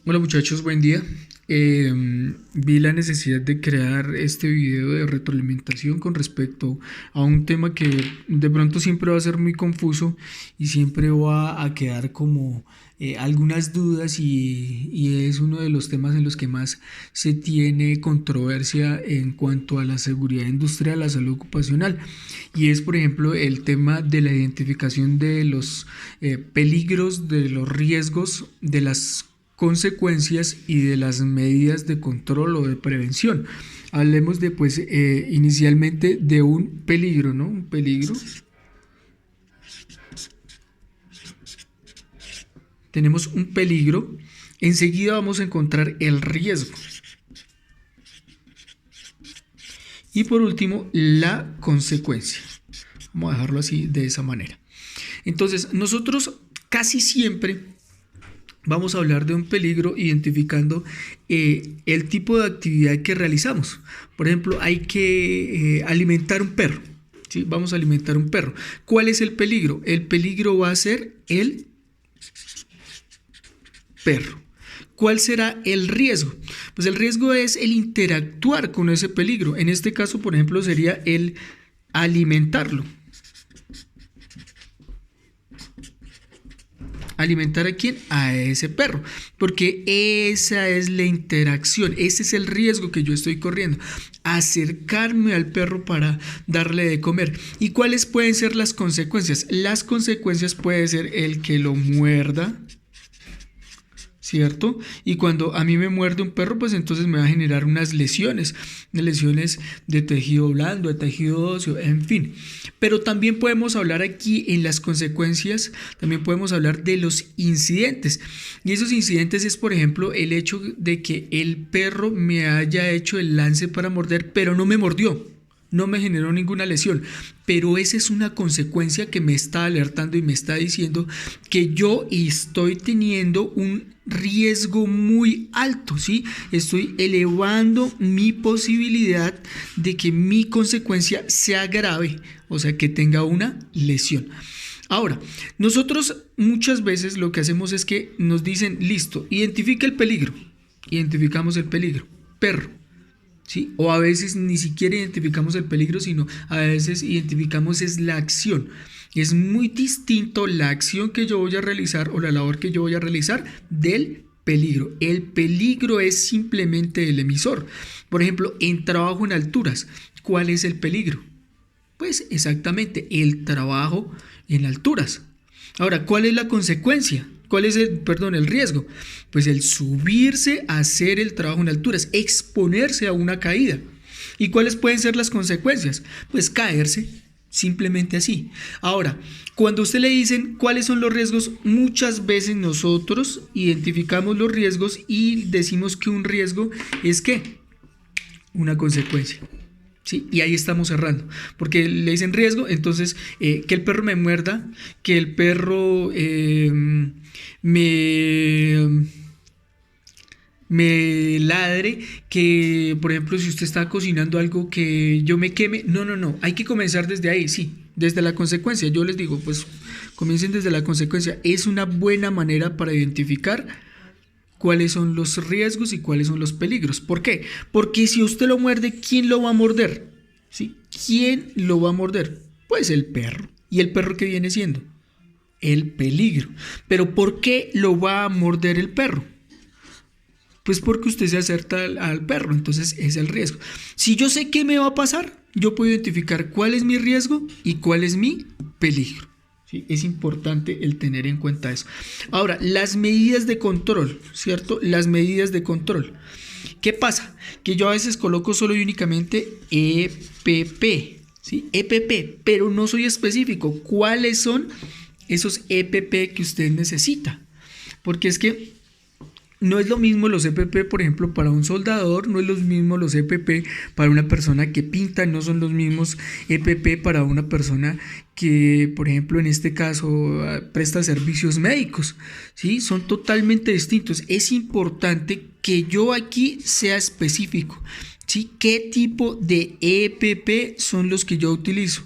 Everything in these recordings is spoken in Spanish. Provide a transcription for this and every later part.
Hola muchachos, buen día. Vi la necesidad de crear este video de retroalimentación con respecto a un tema que de pronto siempre va a ser muy confuso y siempre va a quedar como algunas dudas y es uno de los temas en los que más se tiene controversia en cuanto a la seguridad industrial, la salud ocupacional, y es por ejemplo el tema de la identificación de los peligros, de los riesgos, de las consecuencias y de las medidas de control o de prevención. Hablemos de, pues, inicialmente de un peligro, ¿no? Un peligro. Tenemos un peligro. Enseguida vamos a encontrar el riesgo. Y por último, la consecuencia. Vamos a dejarlo así, de esa manera. Entonces, nosotros casi siempre vamos a hablar de un peligro identificando el tipo de actividad que realizamos. Por ejemplo, hay que alimentar un perro. ¿Sí? Vamos a alimentar un perro. ¿Cuál es el peligro? El peligro va a ser el perro. ¿Cuál será el riesgo? Pues el riesgo es el interactuar con ese peligro. En este caso, por ejemplo, sería el alimentarlo. ¿Alimentar a quién? A ese perro, porque esa es la interacción, ese es el riesgo que yo estoy corriendo, acercarme al perro para darle de comer. ¿Y cuáles pueden ser las consecuencias? Las consecuencias pueden ser el que lo muerda, ¿cierto? Y cuando a mí me muerde un perro, pues entonces me va a generar unas lesiones de tejido blando, de tejido óseo, en fin. Pero también podemos hablar aquí en las consecuencias, también podemos hablar de los incidentes. Y esos incidentes es, por ejemplo, el hecho de que el perro me haya hecho el lance para morder, pero no me mordió. No me generó ninguna lesión, pero esa es una consecuencia que me está alertando y me está diciendo que yo estoy teniendo un riesgo muy alto, ¿sí? Estoy elevando mi posibilidad de que mi consecuencia sea grave, o sea, que tenga una lesión. Ahora, nosotros muchas veces lo que hacemos es que nos dicen, listo, identifica el peligro. Identificamos el peligro, perro. ¿Sí? O a veces ni siquiera identificamos el peligro, sino a veces identificamos es la acción. Es muy distinto la acción que yo voy a realizar o la labor que yo voy a realizar del peligro. El peligro es simplemente el emisor. Por ejemplo, en trabajo en alturas, ¿cuál es el peligro? Pues exactamente el trabajo en alturas. Ahora, ¿cuál es la consecuencia? ¿Cuál es el riesgo? Pues el subirse a hacer el trabajo en alturas, exponerse a una caída. ¿Y cuáles pueden ser las consecuencias? Pues caerse, simplemente así. Ahora, cuando a usted le dicen cuáles son los riesgos, muchas veces nosotros identificamos los riesgos y decimos que un riesgo es ¿qué? Una consecuencia. ¿Sí? Y ahí estamos cerrando, porque le dicen riesgo, entonces que el perro me muerda, que el perro me, me ladre, que por ejemplo si usted está cocinando algo que yo me queme, no, hay que comenzar desde ahí, sí, desde la consecuencia. Yo les digo, pues comiencen desde la consecuencia, es una buena manera para identificar cuáles son los riesgos y cuáles son los peligros. ¿Por qué? Porque si usted lo muerde, ¿quién lo va a morder? ¿Sí? ¿Quién lo va a morder? Pues el perro. ¿Y el perro qué viene siendo? El peligro. Pero ¿por qué lo va a morder el perro? Pues porque usted se acerca al perro, entonces es el riesgo. Si yo sé qué me va a pasar, yo puedo identificar cuál es mi riesgo y cuál es mi peligro. ¿Sí? Es importante el tener en cuenta eso. Ahora, las medidas de control, ¿cierto? Las medidas de control. ¿Qué pasa? Que yo a veces coloco solo y únicamente EPP, ¿sí? EPP, pero no soy específico. ¿Cuáles son esos EPP que usted necesita? Porque es que no es lo mismo los EPP, por ejemplo, para un soldador, no es lo mismo los EPP para una persona que pinta, no son los mismos EPP para una persona que, por ejemplo, en este caso, presta servicios médicos, ¿sí? Son totalmente distintos. Es importante que yo aquí sea específico, ¿sí? ¿Qué tipo de EPP son los que yo utilizo?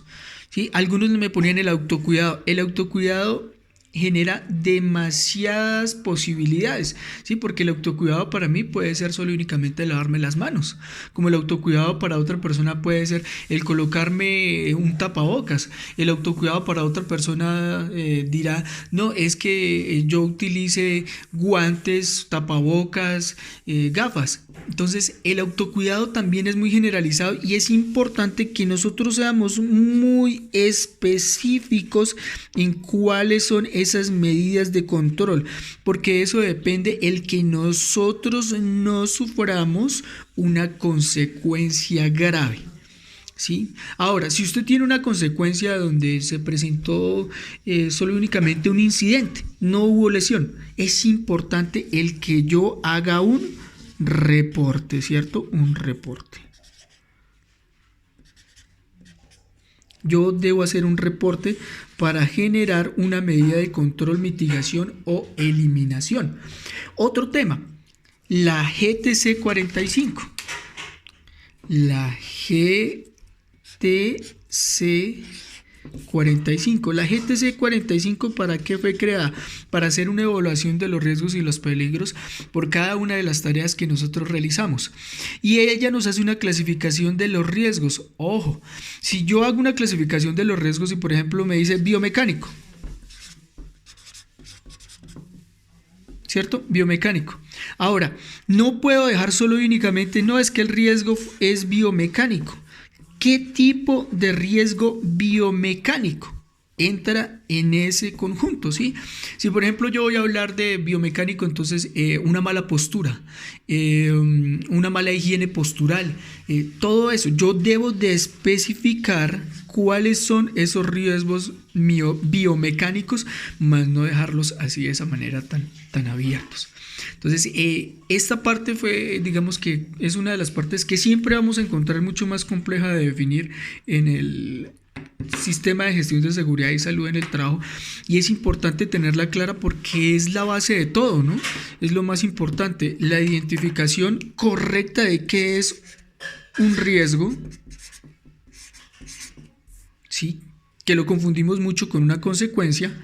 ¿Sí? Algunos me ponían el autocuidado. El autocuidado genera demasiadas posibilidades, ¿sí? Porque el autocuidado para mí puede ser solo y únicamente lavarme las manos, como el autocuidado para otra persona puede ser el colocarme un tapabocas, el autocuidado para otra persona dirá, no, es que yo utilice guantes, tapabocas, gafas. Entonces el autocuidado también es muy generalizado y es importante que nosotros seamos muy específicos en cuáles son esas medidas de control, porque eso depende el que nosotros no suframos una consecuencia grave. ¿Sí? Ahora, si usted tiene una consecuencia donde se presentó solo y únicamente un incidente, no hubo lesión, es importante el que yo haga un reporte, ¿cierto? Un reporte. Yo debo hacer un reporte para generar una medida de control, mitigación o eliminación. Otro tema, la GTC 45. La GTC 45. La GTC 45, ¿para qué fue creada? Para hacer una evaluación de los riesgos y los peligros por cada una de las tareas que nosotros realizamos. Y ella nos hace una clasificación de los riesgos. Ojo, si yo hago una clasificación de los riesgos y por ejemplo me dice biomecánico, ¿cierto? Biomecánico. Ahora, no puedo dejar solo y únicamente, no es que el riesgo es biomecánico. ¿Qué tipo de riesgo biomecánico entra en ese conjunto? ¿Sí? Si por ejemplo yo voy a hablar de biomecánico, entonces una mala postura, una mala higiene postural, todo eso, yo debo de especificar cuáles son esos riesgos biomecánicos, más no dejarlos así de esa manera tan abiertos. Entonces, esta parte fue, digamos que es una de las partes que siempre vamos a encontrar mucho más compleja de definir en el sistema de gestión de seguridad y salud en el trabajo, y es importante tenerla clara porque es la base de todo, ¿no? Es lo más importante, la identificación correcta de qué es un riesgo, ¿sí? Que lo confundimos mucho con una consecuencia.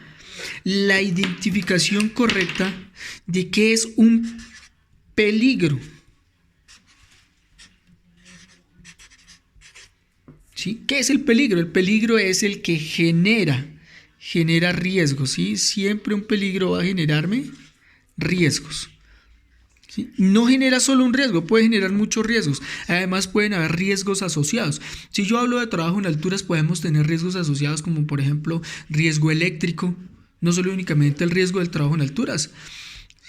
La identificación correcta de qué es un peligro. ¿Sí? ¿Qué es el peligro? El peligro es el que genera riesgos, ¿sí? Siempre un peligro va a generarme riesgos. ¿Sí? No genera solo un riesgo, puede generar muchos riesgos. Además pueden haber riesgos asociados. Si yo hablo de trabajo en alturas, podemos tener riesgos asociados como por ejemplo riesgo eléctrico, no solo únicamente el riesgo del trabajo en alturas.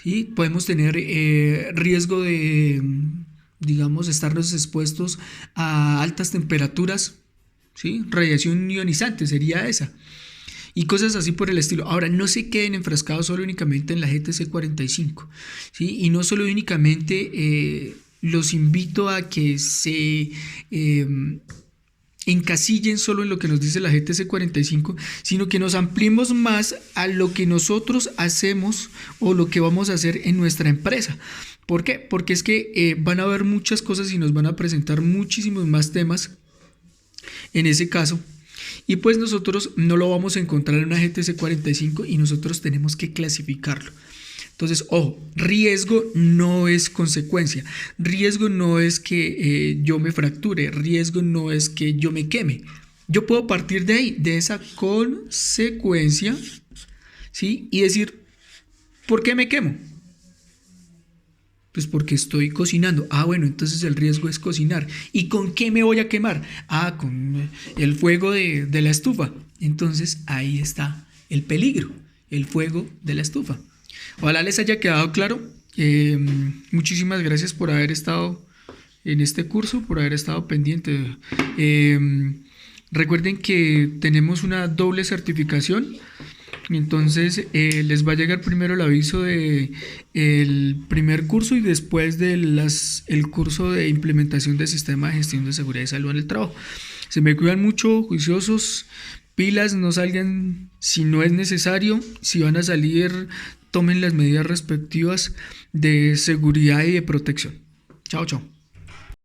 ¿Sí? Podemos tener riesgo de, digamos, estarnos expuestos a altas temperaturas, ¿sí? Radiación ionizante sería esa. Y cosas así por el estilo. Ahora, no se queden enfrascados solo únicamente en la GTC 45, ¿sí? Y no solo únicamente los invito a que se encasillen solo en lo que nos dice la GTC 45, sino que nos ampliemos más a lo que nosotros hacemos o lo que vamos a hacer en nuestra empresa. ¿Por qué? Porque es que van a haber muchas cosas y nos van a presentar muchísimos más temas en ese caso. Y pues nosotros no lo vamos a encontrar en una GTC 45 y nosotros tenemos que clasificarlo. Entonces, ojo, riesgo no es consecuencia, riesgo no es que yo me fracture, riesgo no es que yo me queme. Yo puedo partir de ahí, de esa consecuencia, ¿sí? Y decir, ¿por qué me quemo? Pues porque estoy cocinando. Ah, bueno, entonces el riesgo es cocinar. ¿Y con qué me voy a quemar? Ah, con el fuego de la estufa. Entonces ahí está el peligro, el fuego de la estufa. Ojalá les haya quedado claro. Muchísimas gracias por haber estado en este curso, por haber estado pendiente. Recuerden que tenemos una doble certificación. Entonces les va a llegar primero el aviso de el primer curso y después de el curso de implementación del sistema de gestión de seguridad y salud en el trabajo. Se me cuidan mucho, juiciosos, pilas, no salgan si no es necesario. Si van a salir, tomen las medidas respectivas de seguridad y de protección. Chao, chao.